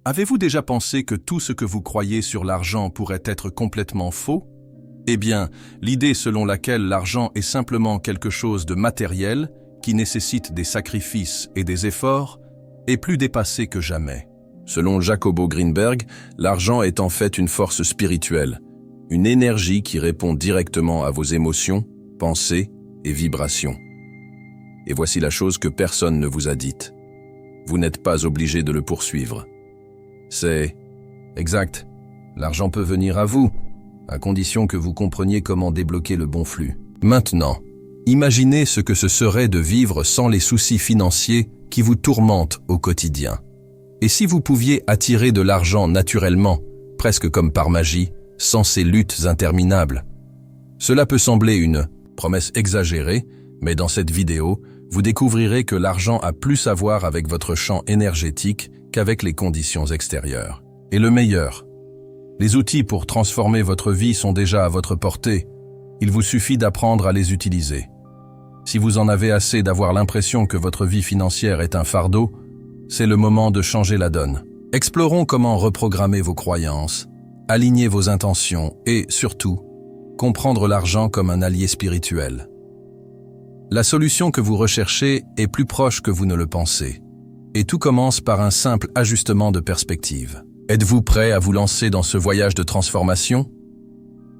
Avez-vous déjà pensé que tout ce que vous croyez sur l'argent pourrait être complètement faux? Eh bien, l'idée selon laquelle l'argent est simplement quelque chose de matériel, qui nécessite des sacrifices et des efforts, est plus dépassée que jamais. Selon Jacobo Greenberg, l'argent est en fait une force spirituelle, une énergie qui répond directement à vos émotions, pensées et vibrations. Et voici la chose que personne ne vous a dite. Vous n'êtes pas obligé de le poursuivre. C'est exact. L'argent peut venir à vous, à condition que vous compreniez comment débloquer le bon flux. Maintenant, imaginez ce que ce serait de vivre sans les soucis financiers qui vous tourmentent au quotidien. Et si vous pouviez attirer de l'argent naturellement, presque comme par magie, sans ces luttes interminables? Cela peut sembler une promesse exagérée, mais dans cette vidéo, vous découvrirez que l'argent a plus à voir avec votre champ énergétique qu'avec les conditions extérieures. Et le meilleur, les outils pour transformer votre vie sont déjà à votre portée. Il vous suffit d'apprendre à les utiliser. Si vous en avez assez d'avoir l'impression que votre vie financière est un fardeau, c'est le moment de changer la donne. Explorons comment reprogrammer vos croyances, aligner vos intentions et, surtout, comprendre l'argent comme un allié spirituel. La solution que vous recherchez est plus proche que vous ne le pensez. Et tout commence par un simple ajustement de perspective. Êtes-vous prêt à vous lancer dans ce voyage de transformation?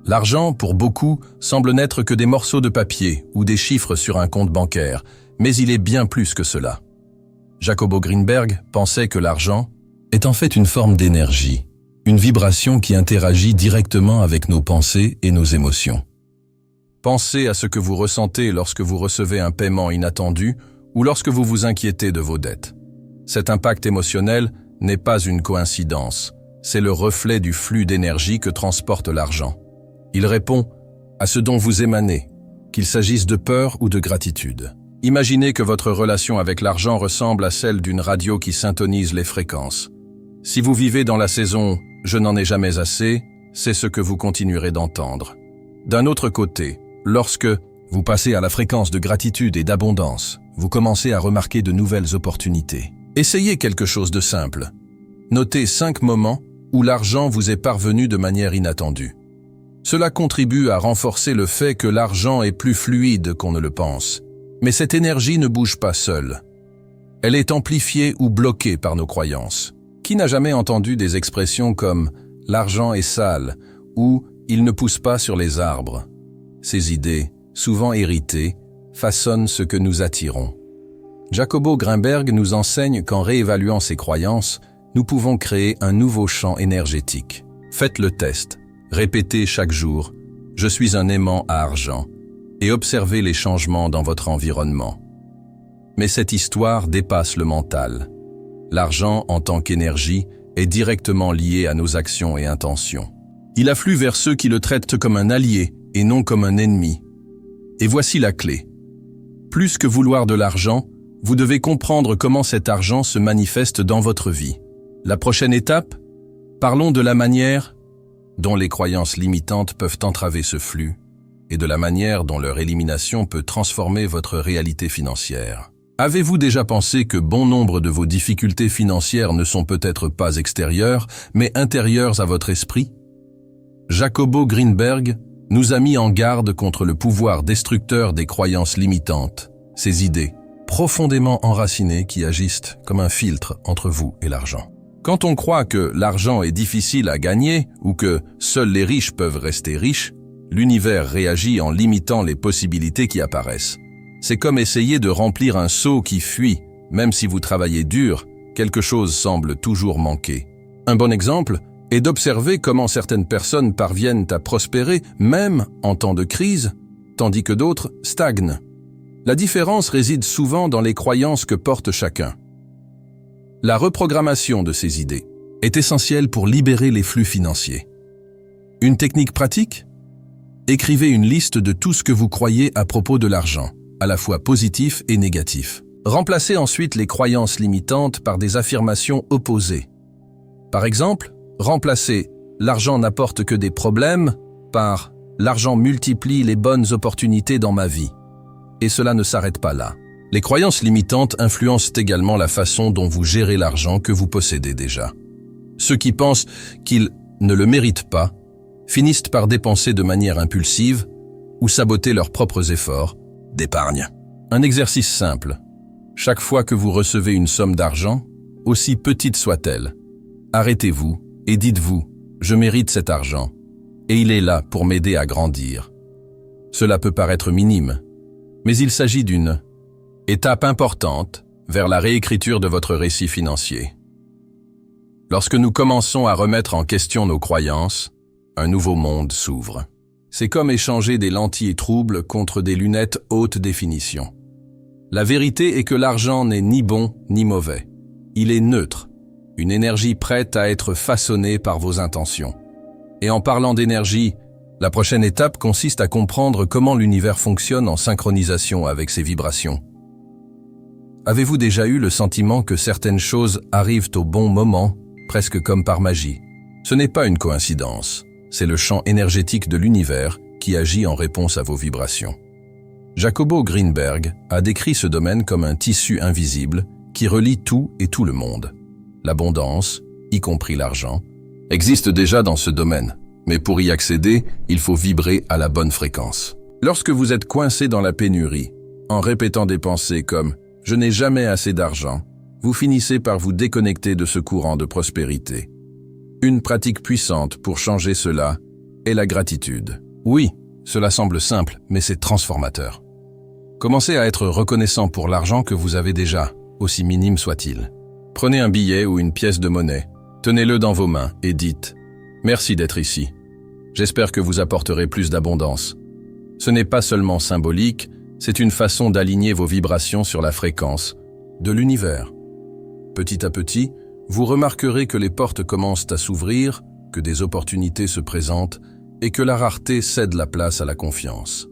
L'argent, pour beaucoup, semble n'être que des morceaux de papier ou des chiffres sur un compte bancaire, mais il est bien plus que cela. Jacobo Greenberg pensait que l'argent est en fait une forme d'énergie, une vibration qui interagit directement avec nos pensées et nos émotions. Pensez à ce que vous ressentez lorsque vous recevez un paiement inattendu ou lorsque vous vous inquiétez de vos dettes. Cet impact émotionnel n'est pas une coïncidence, c'est le reflet du flux d'énergie que transporte l'argent. Il répond à ce dont vous émanez, qu'il s'agisse de peur ou de gratitude. Imaginez que votre relation avec l'argent ressemble à celle d'une radio qui syntonise les fréquences. Si vous vivez dans la saison « je n'en ai jamais assez », c'est ce que vous continuerez d'entendre. D'un autre côté, lorsque vous passez à la fréquence de gratitude et d'abondance, vous commencez à remarquer de nouvelles opportunités. Essayez quelque chose de simple. Notez 5 moments où l'argent vous est parvenu de manière inattendue. Cela contribue à renforcer le fait que l'argent est plus fluide qu'on ne le pense. Mais cette énergie ne bouge pas seule. Elle est amplifiée ou bloquée par nos croyances. Qui n'a jamais entendu des expressions comme « l'argent est sale » ou « il ne pousse pas sur les arbres ». Ces idées, souvent héritées, façonnent ce que nous attirons. Jacobo Greenberg nous enseigne qu'en réévaluant ces croyances, nous pouvons créer un nouveau champ énergétique. Faites le test. Répétez chaque jour « Je suis un aimant à argent » et observez les changements dans votre environnement. Mais cette histoire dépasse le mental. L'argent, en tant qu'énergie, est directement lié à nos actions et intentions. Il afflue vers ceux qui le traitent comme un allié et non comme un ennemi. Et voici la clé. Plus que vouloir de l'argent, vous devez comprendre comment cet argent se manifeste dans votre vie. La prochaine étape? Parlons de la manière dont les croyances limitantes peuvent entraver ce flux et de la manière dont leur élimination peut transformer votre réalité financière. Avez-vous déjà pensé que bon nombre de vos difficultés financières ne sont peut-être pas extérieures, mais intérieures à votre esprit? Jacobo Greenberg nous a mis en garde contre le pouvoir destructeur des croyances limitantes, ces idées profondément enracinées qui agissent comme un filtre entre vous et l'argent. Quand on croit que l'argent est difficile à gagner ou que seuls les riches peuvent rester riches, l'univers réagit en limitant les possibilités qui apparaissent. C'est comme essayer de remplir un seau qui fuit. Même si vous travaillez dur, quelque chose semble toujours manquer. Un bon exemple est d'observer comment certaines personnes parviennent à prospérer même en temps de crise, tandis que d'autres stagnent. La différence réside souvent dans les croyances que porte chacun. La reprogrammation de ces idées est essentielle pour libérer les flux financiers. Une technique pratique? Écrivez une liste de tout ce que vous croyez à propos de l'argent, à la fois positif et négatif. Remplacez ensuite les croyances limitantes par des affirmations opposées. Par exemple, remplacez « l'argent n'apporte que des problèmes » par « l'argent multiplie les bonnes opportunités dans ma vie ». Et cela ne s'arrête pas là. Les croyances limitantes influencent également la façon dont vous gérez l'argent que vous possédez déjà. Ceux qui pensent qu'ils ne le méritent pas finissent par dépenser de manière impulsive ou saboter leurs propres efforts d'épargne. Un exercice simple. Chaque fois que vous recevez une somme d'argent, aussi petite soit-elle, arrêtez-vous et dites-vous « Je mérite cet argent et il est là pour m'aider à grandir ». Cela peut paraître minime, mais il s'agit d'une étape importante vers la réécriture de votre récit financier. Lorsque nous commençons à remettre en question nos croyances, un nouveau monde s'ouvre. C'est comme échanger des lentilles troubles contre des lunettes haute définition. La vérité est que l'argent n'est ni bon ni mauvais. Il est neutre, une énergie prête à être façonnée par vos intentions. Et en parlant d'énergie, la prochaine étape consiste à comprendre comment l'univers fonctionne en synchronisation avec ses vibrations. Avez-vous déjà eu le sentiment que certaines choses arrivent au bon moment, presque comme par magie? Ce n'est pas une coïncidence, c'est le champ énergétique de l'univers qui agit en réponse à vos vibrations. Jacobo Greenberg a décrit ce domaine comme un tissu invisible qui relie tout et tout le monde. L'abondance, y compris l'argent, existe déjà dans ce domaine, mais pour y accéder, il faut vibrer à la bonne fréquence. Lorsque vous êtes coincé dans la pénurie, en répétant des pensées comme « je n'ai jamais assez d'argent », vous finissez par vous déconnecter de ce courant de prospérité. Une pratique puissante pour changer cela est la gratitude. Oui, cela semble simple, mais c'est transformateur. Commencez à être reconnaissant pour l'argent que vous avez déjà, aussi minime soit-il. Prenez un billet ou une pièce de monnaie, tenez-le dans vos mains et dites « Merci d'être ici. J'espère que vous apporterez plus d'abondance. » Ce n'est pas seulement symbolique, c'est une façon d'aligner vos vibrations sur la fréquence de l'univers. Petit à petit, vous remarquerez que les portes commencent à s'ouvrir, que des opportunités se présentent et que la rareté cède la place à la confiance.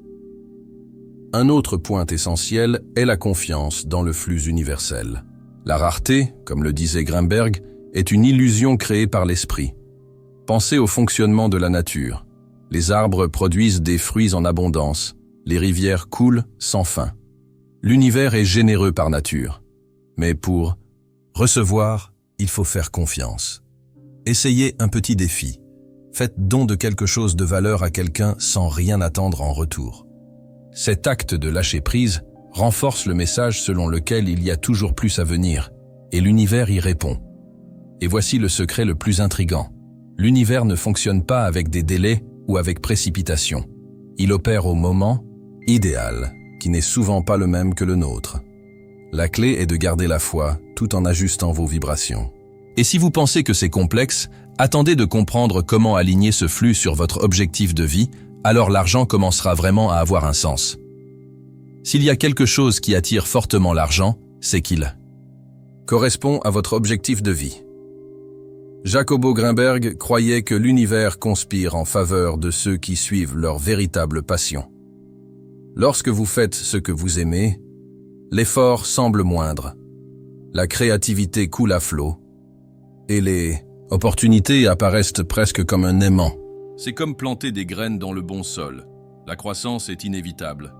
Un autre point essentiel est la confiance dans le flux universel. La rareté, comme le disait Greenberg, est une illusion créée par l'esprit. Pensez au fonctionnement de la nature. Les arbres produisent des fruits en abondance, les rivières coulent sans fin. L'univers est généreux par nature. Mais pour recevoir, il faut faire confiance. Essayez un petit défi. Faites don de quelque chose de valeur à quelqu'un sans rien attendre en retour. Cet acte de lâcher prise renforce le message selon lequel il y a toujours plus à venir, et l'univers y répond. Et voici le secret le plus intrigant. L'univers ne fonctionne pas avec des délais ou avec précipitation. Il opère au moment idéal, qui n'est souvent pas le même que le nôtre. La clé est de garder la foi tout en ajustant vos vibrations. Et si vous pensez que c'est complexe, attendez de comprendre comment aligner ce flux sur votre objectif de vie, alors l'argent commencera vraiment à avoir un sens. S'il y a quelque chose qui attire fortement l'argent, c'est qu'il correspond à votre objectif de vie. Jacobo Greenberg croyait que l'univers conspire en faveur de ceux qui suivent leur véritable passion. Lorsque vous faites ce que vous aimez, l'effort semble moindre, la créativité coule à flot, et les opportunités apparaissent presque comme un aimant. C'est comme planter des graines dans le bon sol. La croissance est inévitable.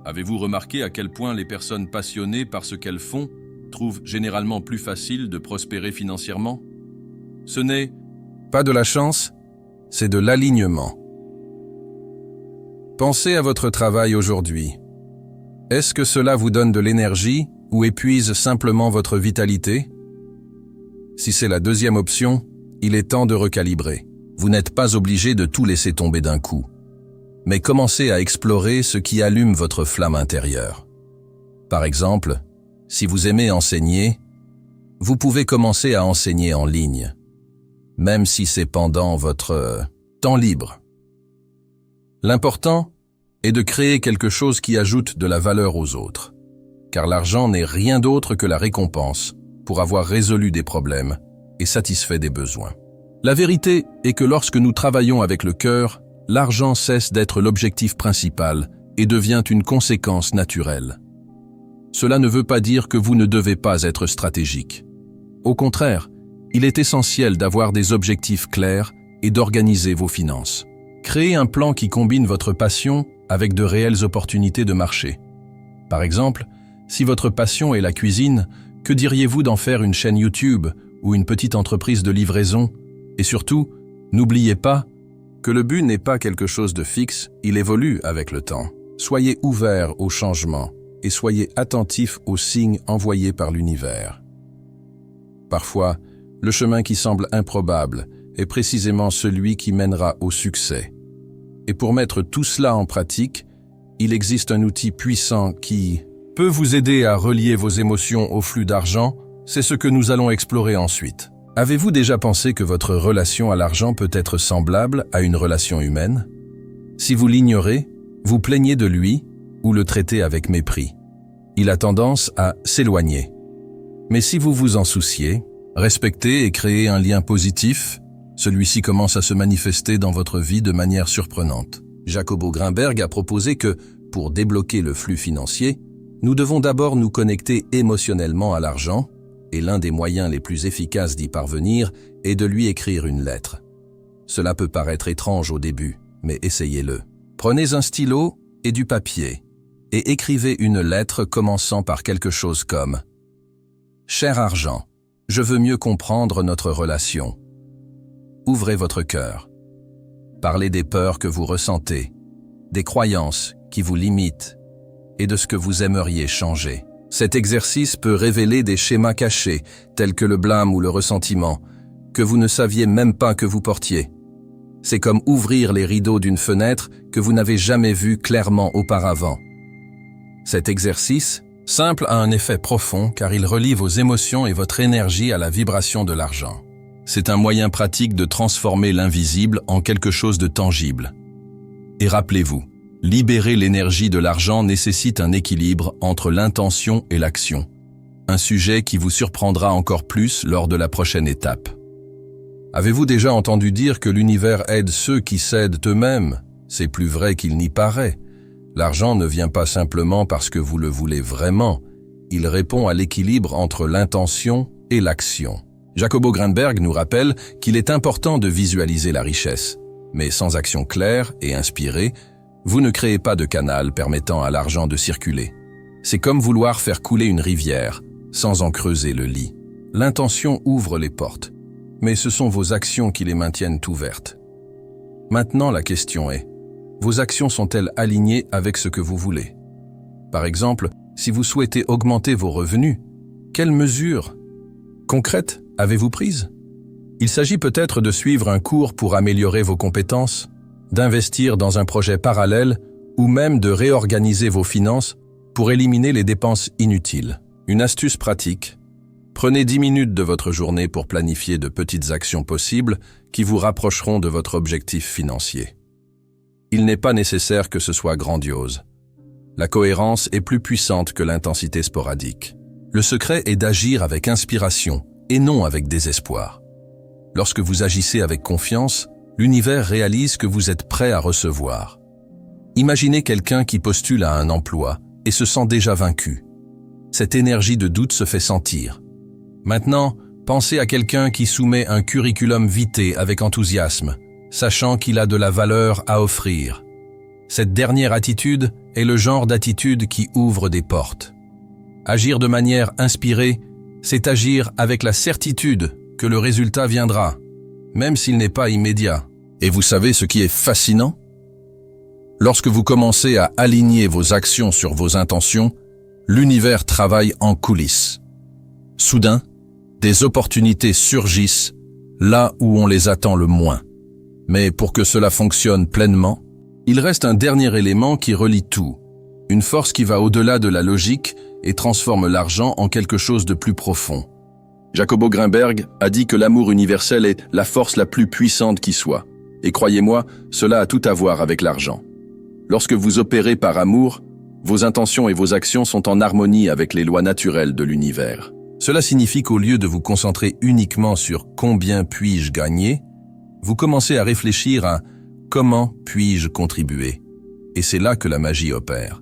Avez-vous remarqué à quel point les personnes passionnées par ce qu'elles font trouvent généralement plus facile de prospérer financièrement? Ce n'est pas de la chance, c'est de l'alignement. Pensez à votre travail aujourd'hui. Est-ce que cela vous donne de l'énergie ou épuise simplement votre vitalité? Si c'est la deuxième option, il est temps de recalibrer. Vous n'êtes pas obligé de tout laisser tomber d'un coup, mais commencez à explorer ce qui allume votre flamme intérieure. Par exemple, si vous aimez enseigner, vous pouvez commencer à enseigner en ligne, même si c'est pendant votre temps libre. L'important est de créer quelque chose qui ajoute de la valeur aux autres, car l'argent n'est rien d'autre que la récompense pour avoir résolu des problèmes et satisfait des besoins. La vérité est que lorsque nous travaillons avec le cœur, l'argent cesse d'être l'objectif principal et devient une conséquence naturelle. Cela ne veut pas dire que vous ne devez pas être stratégique. Au contraire, il est essentiel d'avoir des objectifs clairs et d'organiser vos finances. Créez un plan qui combine votre passion avec de réelles opportunités de marché. Par exemple, si votre passion est la cuisine, que diriez-vous d'en faire une chaîne YouTube ou une petite entreprise de livraison. Et surtout, n'oubliez pas que le but n'est pas quelque chose de fixe, il évolue avec le temps. Soyez ouverts aux changements et soyez attentifs aux signes envoyés par l'univers. Parfois, le chemin qui semble improbable est précisément celui qui mènera au succès. Et pour mettre tout cela en pratique, il existe un outil puissant qui peut vous aider à relier vos émotions au flux d'argent. C'est ce que nous allons explorer ensuite. Avez-vous déjà pensé que votre relation à l'argent peut être semblable à une relation humaine? Si vous l'ignorez, vous plaignez de lui ou le traitez avec mépris. Il a tendance à s'éloigner. Mais si vous vous en souciez, respectez et créez un lien positif, celui-ci commence à se manifester dans votre vie de manière surprenante. Jacobo Grinberg a proposé que, pour débloquer le flux financier, nous devons d'abord nous connecter émotionnellement à l'argent, et l'un des moyens les plus efficaces d'y parvenir est de lui écrire une lettre. Cela peut paraître étrange au début, mais essayez-le. Prenez un stylo et du papier, et écrivez une lettre commençant par quelque chose comme « Cher argent, je veux mieux comprendre notre relation. » Ouvrez votre cœur. Parlez des peurs que vous ressentez, des croyances qui vous limitent et de ce que vous aimeriez changer. Cet exercice peut révéler des schémas cachés, tels que le blâme ou le ressentiment, que vous ne saviez même pas que vous portiez. C'est comme ouvrir les rideaux d'une fenêtre que vous n'avez jamais vue clairement auparavant. Cet exercice, simple, a un effet profond car il relie vos émotions et votre énergie à la vibration de l'argent. C'est un moyen pratique de transformer l'invisible en quelque chose de tangible. Et rappelez-vous, libérer l'énergie de l'argent nécessite un équilibre entre l'intention et l'action. Un sujet qui vous surprendra encore plus lors de la prochaine étape. Avez-vous déjà entendu dire que l'univers aide ceux qui s'aident eux-mêmes? C'est plus vrai qu'il n'y paraît. L'argent ne vient pas simplement parce que vous le voulez vraiment. Il répond à l'équilibre entre l'intention et l'action. Jacobo Grinberg nous rappelle qu'il est important de visualiser la richesse. Mais sans action claire et inspirée, vous ne créez pas de canal permettant à l'argent de circuler. C'est comme vouloir faire couler une rivière sans en creuser le lit. L'intention ouvre les portes, mais ce sont vos actions qui les maintiennent ouvertes. Maintenant, la question est, vos actions sont-elles alignées avec ce que vous voulez? Par exemple, si vous souhaitez augmenter vos revenus, quelles mesures concrètes avez-vous prises? Il s'agit peut-être de suivre un cours pour améliorer vos compétences, d'investir dans un projet parallèle ou même de réorganiser vos finances pour éliminer les dépenses inutiles. Une astuce pratique: prenez 10 minutes de votre journée pour planifier de petites actions possibles qui vous rapprocheront de votre objectif financier. Il n'est pas nécessaire que ce soit grandiose. La cohérence est plus puissante que l'intensité sporadique. Le secret est d'agir avec inspiration et non avec désespoir. Lorsque vous agissez avec confiance, l'univers réalise que vous êtes prêt à recevoir. Imaginez quelqu'un qui postule à un emploi et se sent déjà vaincu. Cette énergie de doute se fait sentir. Maintenant, pensez à quelqu'un qui soumet un curriculum vitae avec enthousiasme, sachant qu'il a de la valeur à offrir. Cette dernière attitude est le genre d'attitude qui ouvre des portes. Agir de manière inspirée, c'est agir avec la certitude que le résultat viendra, même s'il n'est pas immédiat. Et vous savez ce qui est fascinant? Lorsque vous commencez à aligner vos actions sur vos intentions, l'univers travaille en coulisses. Soudain, des opportunités surgissent là où on les attend le moins. Mais pour que cela fonctionne pleinement, il reste un dernier élément qui relie tout, une force qui va au-delà de la logique et transforme l'argent en quelque chose de plus profond. Jacobo Grinberg a dit que l'amour universel est la force la plus puissante qui soit. Et croyez-moi, cela a tout à voir avec l'argent. Lorsque vous opérez par amour, vos intentions et vos actions sont en harmonie avec les lois naturelles de l'univers. Cela signifie qu'au lieu de vous concentrer uniquement sur « combien puis-je gagner ?», vous commencez à réfléchir à « comment puis-je contribuer ?» Et c'est là que la magie opère.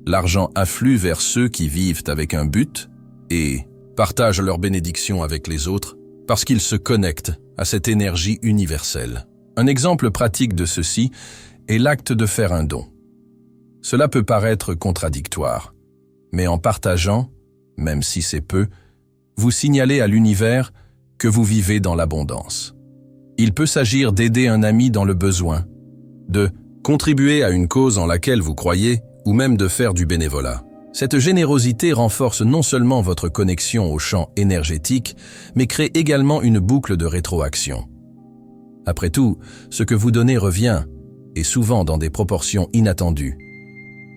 L'argent afflue vers ceux qui vivent avec un but et partagent leurs bénédictions avec les autres parce qu'ils se connectent à cette énergie universelle. Un exemple pratique de ceci est l'acte de faire un don. Cela peut paraître contradictoire, mais en partageant, même si c'est peu, vous signalez à l'univers que vous vivez dans l'abondance. Il peut s'agir d'aider un ami dans le besoin, de contribuer à une cause en laquelle vous croyez ou même de faire du bénévolat. Cette générosité renforce non seulement votre connexion au champ énergétique, mais crée également une boucle de rétroaction. Après tout, ce que vous donnez revient, et souvent dans des proportions inattendues.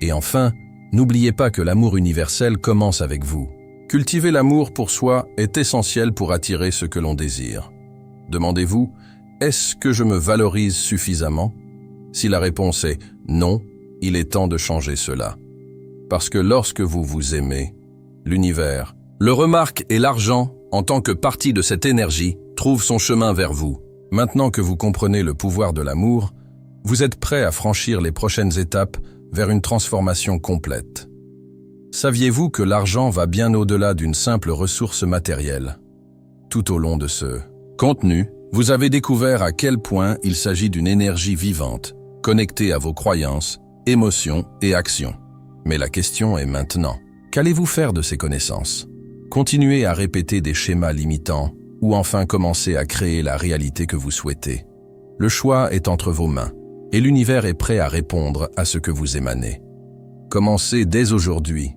Et enfin, n'oubliez pas que l'amour universel commence avec vous. Cultiver l'amour pour soi est essentiel pour attirer ce que l'on désire. Demandez-vous, est-ce que je me valorise suffisamment? Si la réponse est non, il est temps de changer cela. Parce que lorsque vous vous aimez, l'univers, le remarque et l'argent, en tant que partie de cette énergie, trouvent son chemin vers vous. Maintenant que vous comprenez le pouvoir de l'amour, vous êtes prêt à franchir les prochaines étapes vers une transformation complète. Saviez-vous que l'argent va bien au-delà d'une simple ressource matérielle? Tout au long de ce contenu, vous avez découvert à quel point il s'agit d'une énergie vivante, connectée à vos croyances, émotions et actions. Mais la question est maintenant, qu'allez-vous faire de ces connaissances? Continuez à répéter des schémas limitants ou enfin commencer à créer la réalité que vous souhaitez. Le choix est entre vos mains et l'univers est prêt à répondre à ce que vous émanez. Commencez dès aujourd'hui.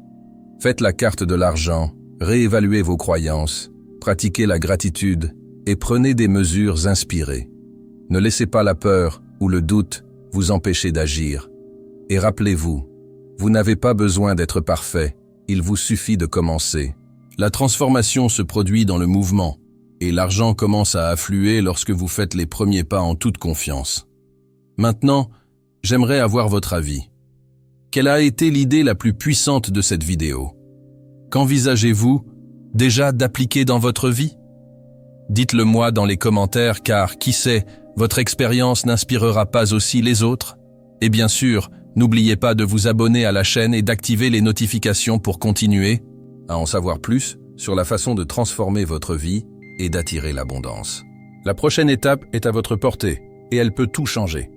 Faites la carte de l'argent, réévaluez vos croyances, pratiquez la gratitude et prenez des mesures inspirées. Ne laissez pas la peur ou le doute vous empêcher d'agir. Et rappelez-vous, vous n'avez pas besoin d'être parfait, il vous suffit de commencer. La transformation se produit dans le mouvement, et l'argent commence à affluer lorsque vous faites les premiers pas en toute confiance. Maintenant, j'aimerais avoir votre avis. Quelle a été l'idée la plus puissante de cette vidéo? Qu'envisagez-vous déjà d'appliquer dans votre vie? Dites-le moi dans les commentaires car, qui sait, votre expérience n'inspirera pas aussi les autres? Et bien sûr, n'oubliez pas de vous abonner à la chaîne et d'activer les notifications pour continuer à en savoir plus sur la façon de transformer votre vie et d'attirer l'abondance. La prochaine étape est à votre portée et elle peut tout changer.